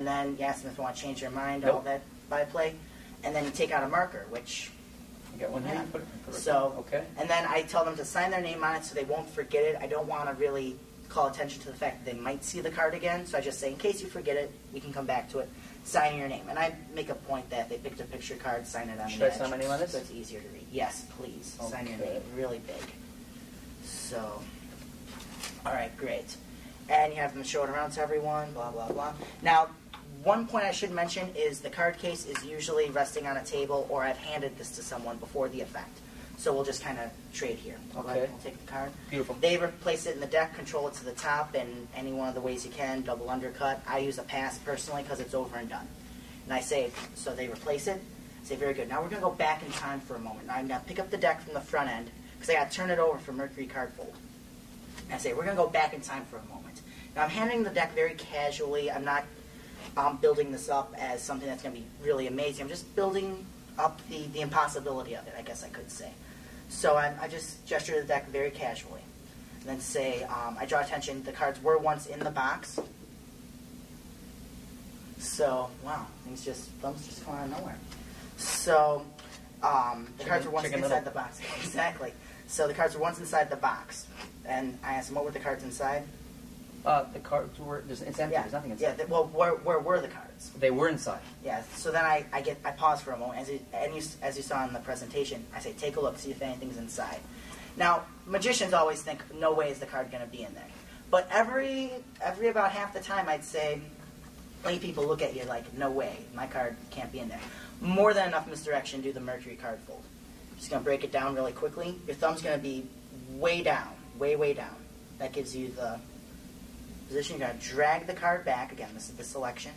and then you ask them if they want to change their mind, Nope. all that by play, and then you take out a marker, which You got one here? yeah. You put it So, okay. and then I tell them to sign their name on it so they won't forget it. I don't want to really call attention to the fact that they might see the card again, so I just say, in case you forget it, we can come back to it. Sign your name. And I make a point that they picked a picture card, sign it on Should the I edge. sign my name on this? So it's easier to read. Yes, please. Okay. Sign your name really big. So, all right, great. And you have them show it around to everyone, blah, blah, blah. Now, one point I should mention is the card case is usually resting on a table, or I've handed this to someone before the effect. So we'll just kind of trade here. Okay. We'll take the card. Beautiful. They replace it in the deck, control it to the top, and any one of the ways you can, double undercut. I use a pass personally because it's over and done. And I say, so they replace it. I say, very good. Now we're going to go back in time for a moment. Now I'm going to pick up the deck from the front end because I got to turn it over for Mercury card fold. And I say, we're going to go back in time for a moment. Now I'm handling the deck very casually. I'm not building this up as something that's going to be really amazing. I'm just building up the impossibility of it, I guess I could say. So I just gesture the deck very casually. And then say, I draw attention, the cards were once in the box. So, wow, thumbs just come out of nowhere. So, the cards were once inside the box. Exactly. So the cards were once inside the box. And I asked them, what were the cards inside? The cards were, it's empty, there's nothing inside. Yeah, well, where were the cards? They were inside. Yeah, so then I pause for a moment, as you saw in the presentation, I say, take a look, see if anything's inside. Now, magicians always think, no way is the card going to be in there. But every about half the time, I'd say, lay people look at you like, no way, my card can't be in there. More than enough misdirection to do the Mercury card fold. Just going to break it down really quickly. Your thumb's going to be way down, way down. That gives you the position. You're going to drag the card back. Again, this is the selection.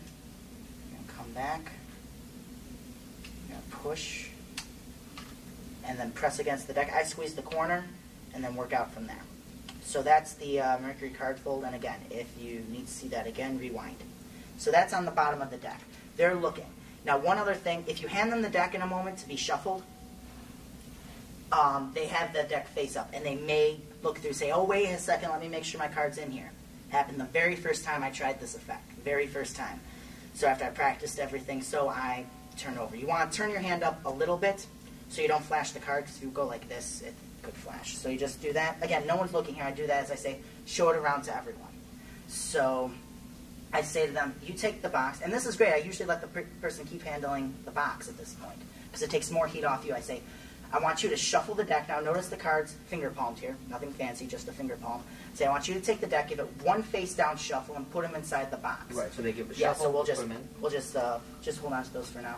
You're going to come back. You're going to push. And then press against the deck. I squeeze the corner and then work out from there. So that's the Mercury card fold. And again, if you need to see that again, rewind. So that's on the bottom of the deck. They're looking. Now, one other thing. If you hand them the deck in a moment to be shuffled, they have the deck face up. And they may look through and say, oh, wait a second, let me make sure my card's in here. Happened the very first time I tried this effect. Very first time. So after I practiced everything, so I turn over. You want to turn your hand up a little bit so you don't flash the card, because if you go like this, it could flash. So you just do that. Again, no one's looking here. I do that as I say, show it around to everyone. So I say to them, you take the box. And this is great. I usually let the person keep handling the box at this point because it takes more heat off you. I say, I want you to shuffle the deck. Now notice the cards finger palmed here. Nothing fancy, just a finger palm. Say, I want you to take the deck, give it one face down shuffle, and put them inside the box. Right, so they give a yeah, shuffle, so we'll put them in. just hold on to those for now.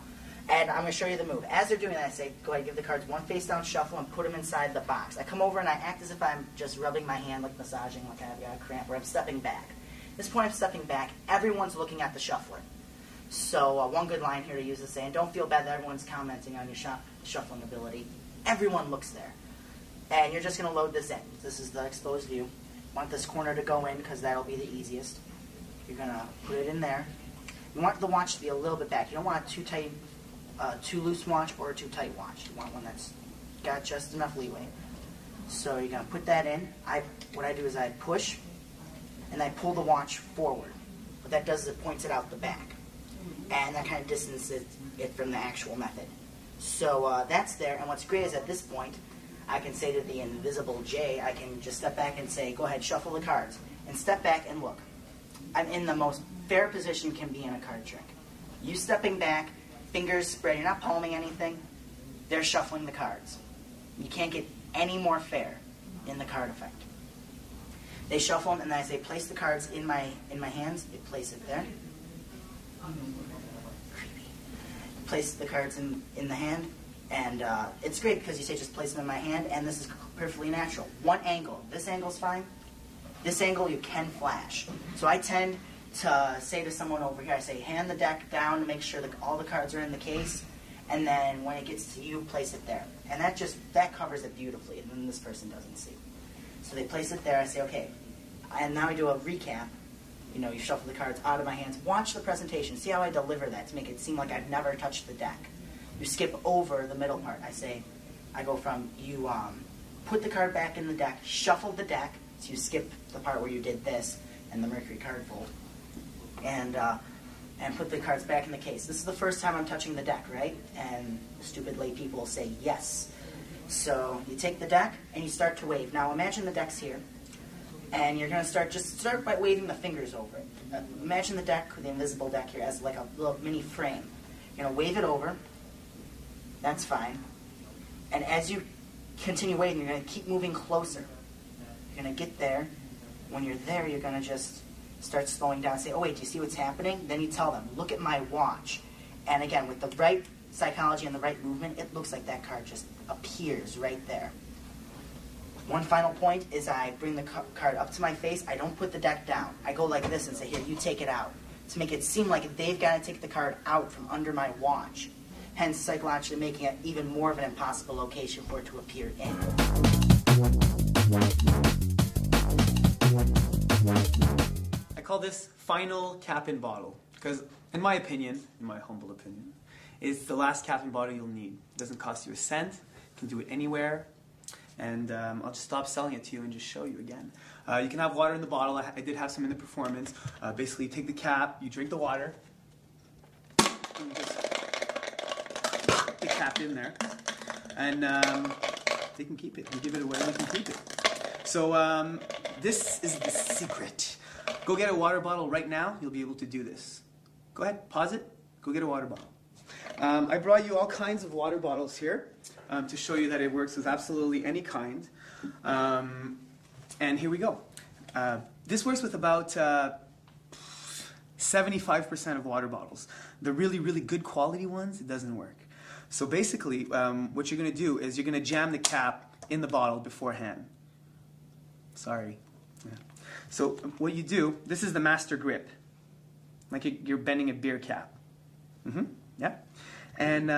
And I'm going to show you the move. As they're doing that, I say, go ahead, give the cards one face down shuffle and put them inside the box. I come over and I act as if I'm just rubbing my hand, like massaging, like I've got a cramp, or I'm stepping back. At this point I'm stepping back. Everyone's looking at the shuffler. So one good line here to use is saying, don't feel bad that everyone's commenting on your shuffling ability. Everyone looks there. And you're just going to load this in. This is the exposed view. Want this corner to go in because that'll be the easiest. You're going to put it in there. You want the watch to be a little bit back. You don't want a too tight, too loose watch or a too tight watch. You want one that's got just enough leeway. So you're going to put that in. What I do is I push and I pull the watch forward. What that does is it points it out the back. And that kind of distances it from the actual method. So that's there, and what's great is at this point, I can say to the invisible J, I can just step back and say, go ahead, shuffle the cards, and step back and look. I'm in the most fair position you can be in a card trick. You stepping back, fingers spread, you're not palming anything, they're shuffling the cards. You can't get any more fair in the card effect. They shuffle them, and then I say, place the cards in my hands, they place it there. Place the cards in the hand, and it's great because you say just place them in my hand, and this is perfectly natural. One angle, this angle's fine. This angle you can flash. So I tend to say to someone over here, I say hand the deck down to make sure that all the cards are in the case, and then when it gets to you, place it there. And that covers it beautifully, and then this person doesn't see. So they place it there, I say, okay, and now I do a recap. You know, you shuffle the cards out of my hands. Watch the presentation. See how I deliver that to make it seem like I've never touched the deck. You skip over the middle part. I go from you put the card back in the deck, shuffle the deck, so you skip the part where you did this and the Mercury card fold. And and put the cards back in the case. This is the first time I'm touching the deck, right? And stupid lay people will say yes. So you take the deck and you start to wave. Now imagine the deck's here, and you're going to start by waving the fingers over it. Imagine the deck, the invisible deck here, as like a little mini frame. You're going to wave it over. That's fine. And as you continue waving, you're going to keep moving closer. You're going to get there. When you're there, you're going to just start slowing down. Say, oh wait, do you see what's happening? Then you tell them, look at my watch. And again, with the right psychology and the right movement, it looks like that card just appears right there. One final point is I bring the card up to my face. I don't put the deck down. I go like this and say, here, you take it out. To make it seem like they've got to take the card out from under my watch. Hence, psychologically making it even more of an impossible location for it to appear in. I call this final cap and bottle because, in my opinion, in my humble opinion, it's the last cap and bottle you'll need. It doesn't cost you a cent. You can do it anywhere. And I'll just stop selling it to you and just show you again. You can have water in the bottle. I did have some in the performance. Basically, you take the cap, you drink the water, and you just put the cap in there, and they can keep it. You give it away, they can keep it. So this is the secret. Go get a water bottle right now. You'll be able to do this. Go ahead, pause it. Go get a water bottle. I brought you all kinds of water bottles here to show you that it works with absolutely any kind. And here we go. This works with about 75% of water bottles. The really, really good quality ones, it doesn't work. So basically, what you're going to do is you're going to jam the cap in the bottle beforehand. Sorry. Yeah. So what you do, this is the master grip. Like you're bending a beer cap. Yeah. And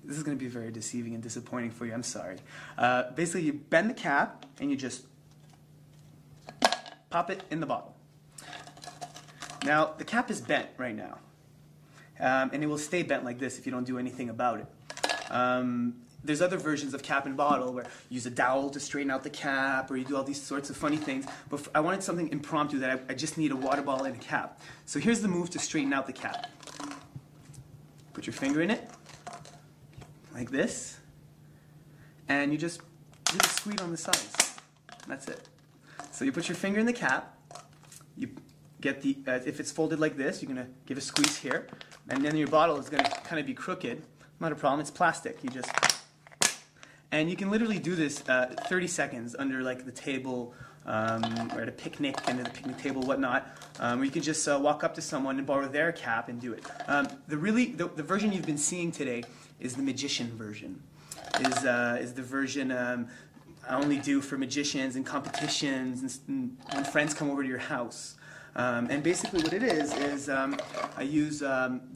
this is going to be very deceiving and disappointing for you. I'm sorry. Basically, you bend the cap and you just pop it in the bottle. Now, the cap is bent right now. And it will stay bent like this if you don't do anything about it. There's other versions of cap and bottle where you use a dowel to straighten out the cap, or you do all these sorts of funny things. But I wanted something impromptu that I just need a water bottle and a cap. So here's the move to straighten out the cap. Put your finger in it, like this, and you just really squeeze on the sides. That's it. So you put your finger in the cap, you get the, if it's folded like this, you're going to give a squeeze here, and then your bottle is going to kind of be crooked. Not a problem, it's plastic. You just, and you can literally do this 30 seconds under like the table, or at a picnic, under the picnic table, whatnot, or you can just walk up to someone and borrow their cap and do it. The version you've been seeing today is the magician version. Is the version I only do for magicians and competitions and when friends come over to your house. And basically what it is I use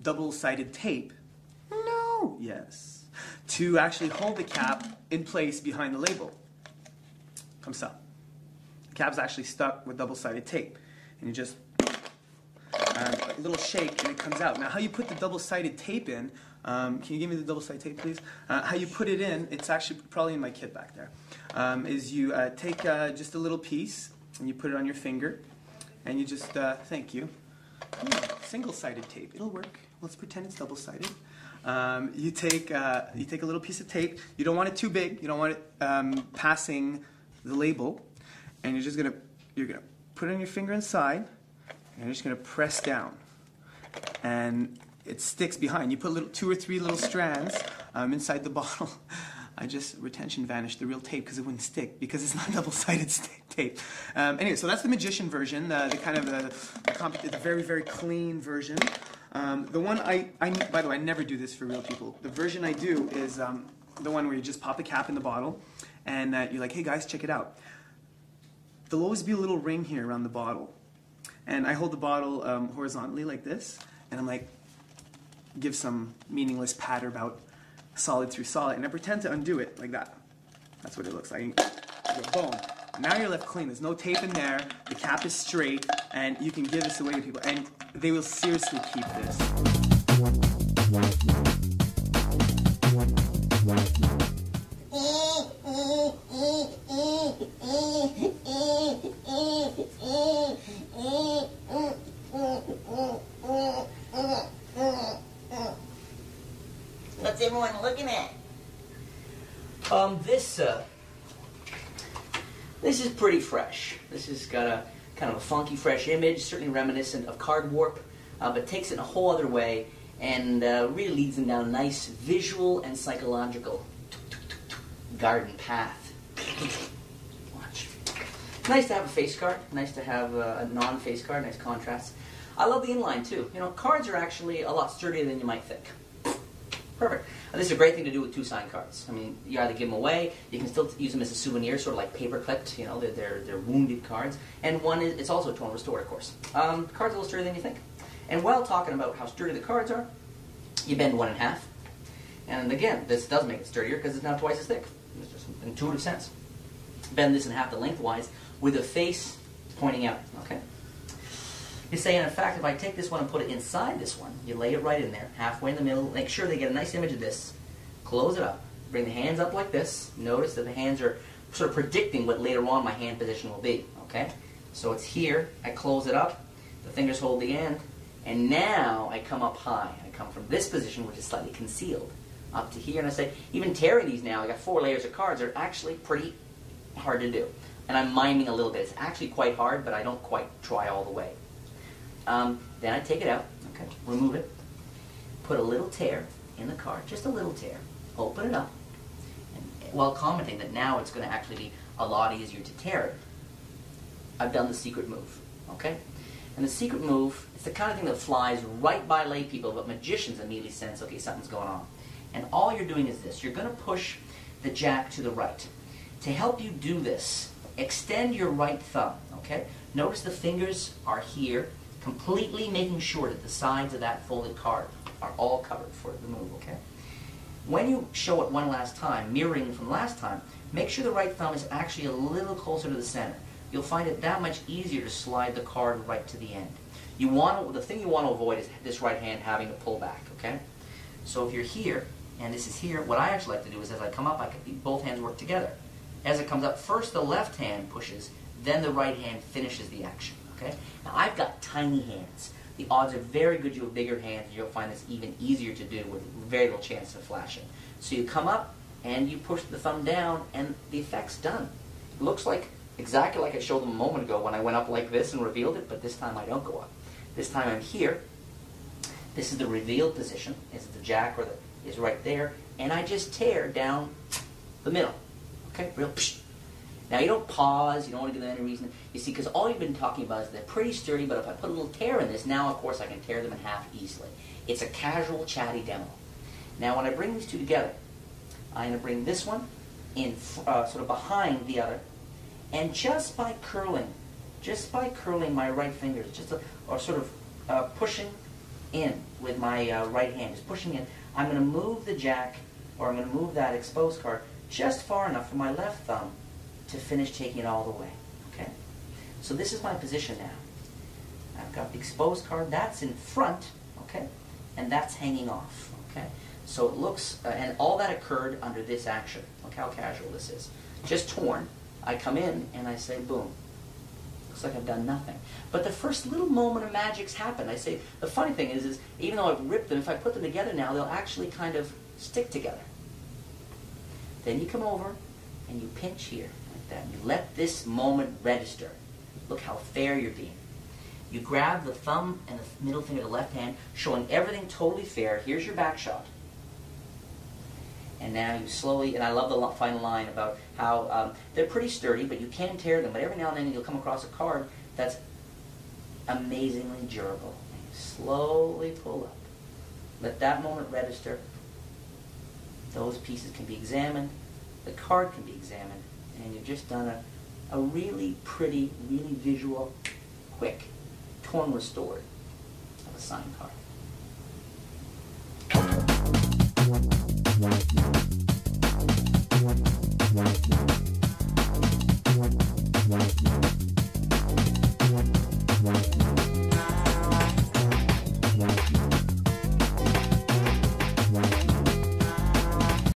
double-sided tape. No. Yes. To actually hold the cap in place behind the label. Comme ça. The cap's actually stuck with double-sided tape. And you just, a little shake and it comes out. Now how you put the double-sided tape in, can you give me the double-sided tape please? How you put it in, it's actually probably in my kit back there, is you take just a little piece and you put it on your finger and you just, thank you, single-sided tape, it'll work. Let's pretend it's double-sided. You take a little piece of tape. You don't want it too big. You don't want it passing the label. And you're gonna put it on your finger inside, and you're just gonna press down, and it sticks behind. You put 2 or 3 little strands inside the bottle. Retention vanished the real tape because it wouldn't stick because it's not double-sided tape. Anyway, so that's the magician version, the kind of the very, very clean version. The one by the way, I never do this for real people. The version I do is the one where you just pop the cap in the bottle, and you're like, hey guys, check it out. There'll always be a little ring here around the bottle, and I hold the bottle horizontally like this, and I'm like, give some meaningless patter about solid through solid, and I pretend to undo it like that. That's what it looks like. Boom. Now you're left clean. There's no tape in there. The cap is straight, and you can give this away to people, and they will seriously keep this. What's everyone looking at? This is pretty fresh. This has got a kind of a funky, fresh image, certainly reminiscent of card warp, but takes it in a whole other way and really leads them down a nice visual and psychological garden path. Watch. Nice to have a face card. Nice to have a non-face card. Nice contrast. I love the inline too. You know, cards are actually a lot sturdier than you might think. Perfect. This is a great thing to do with 2 signed cards. I mean, you either give them away, you can still use them as a souvenir, sort of like paper clipped. You know, they're wounded cards. And one is it's also torn restored, of course. Cards are a little sturdier than you think. And while talking about how sturdy the cards are, you bend one in half. And again, this does make it sturdier because it's now twice as thick. It's just an intuitive sense. Bend this in half the lengthwise with the face pointing out. Okay. You say, in fact, if I take this one and put it inside this one, you lay it right in there, halfway in the middle, make sure they get a nice image of this, close it up, bring the hands up like this. Notice that the hands are sort of predicting what later on my hand position will be, okay? So it's here, I close it up, the fingers hold the end, and now I come up high. I come from this position, which is slightly concealed, up to here, and I say, even tearing these now, I got 4 layers of cards, are actually pretty hard to do. And I'm miming a little bit. It's actually quite hard, but I don't quite try all the way. Then I take it out, okay, remove it, put a little tear in the card, just a little tear, open it up, and while commenting that now it's going to actually be a lot easier to tear it, I've done the secret move, okay? And the secret move, it's the kind of thing that flies right by lay people, but magicians immediately sense, okay, something's going on. And all you're doing is this. You're going to push the jack to the right. To help you do this, extend your right thumb, okay? Notice the fingers are here, completely making sure that the sides of that folded card are all covered for the move, okay? When you show it one last time, mirroring from last time, make sure the right thumb is actually a little closer to the center. You'll find it that much easier to slide the card right to the end. The thing you want to avoid is this right hand having to pull back, okay? So if you're here, and this is here, what I actually like to do is as I come up, both hands work together. As it comes up, first the left hand pushes, then the right hand finishes the action. Okay? Now I've got tiny hands. The odds are very good you have bigger hands, and you'll find this even easier to do with very little chance of flashing. So you come up and you push the thumb down, and the effect's done. It looks like exactly like I showed them a moment ago when I went up like this and revealed it, but this time I don't go up. This time I'm here. This is the revealed position. Is the jack or is right there, and I just tear down the middle. Okay, real psh. Now you don't pause, you don't want to give them any reason. You see, because all you've been talking about is they're pretty sturdy, but if I put a little tear in this, now of course I can tear them in half easily. It's a casual, chatty demo. Now when I bring these two together, I'm going to bring this one in sort of behind the other, and just by curling my right fingers, or sort of pushing in with my right hand, just pushing in, I'm going to move the jack, or I'm going to move that exposed card just far enough for my left thumb to finish taking it all the way, okay? So this is my position now. I've got the exposed card, that's in front, okay? And that's hanging off, okay? So it looks, and all that occurred under this action. Look how casual this is. Just torn. I come in and I say, boom. Looks like I've done nothing. But the first little moment of magic's happened. I say, the funny thing is even though I've ripped them, if I put them together now, they'll actually kind of stick together. Then you come over and you pinch here. That. You let this moment register. Look how fair you're being. You grab the thumb and the middle finger of the left hand, showing everything totally fair. Here's your back shot. And now you slowly, and I love the final line about how they're pretty sturdy, but you can tear them. But every now and then you'll come across a card that's amazingly durable. And you slowly pull up. Let that moment register. Those pieces can be examined. The card can be examined. And you've just done a really pretty, really visual, quick, torn restored of a signed card.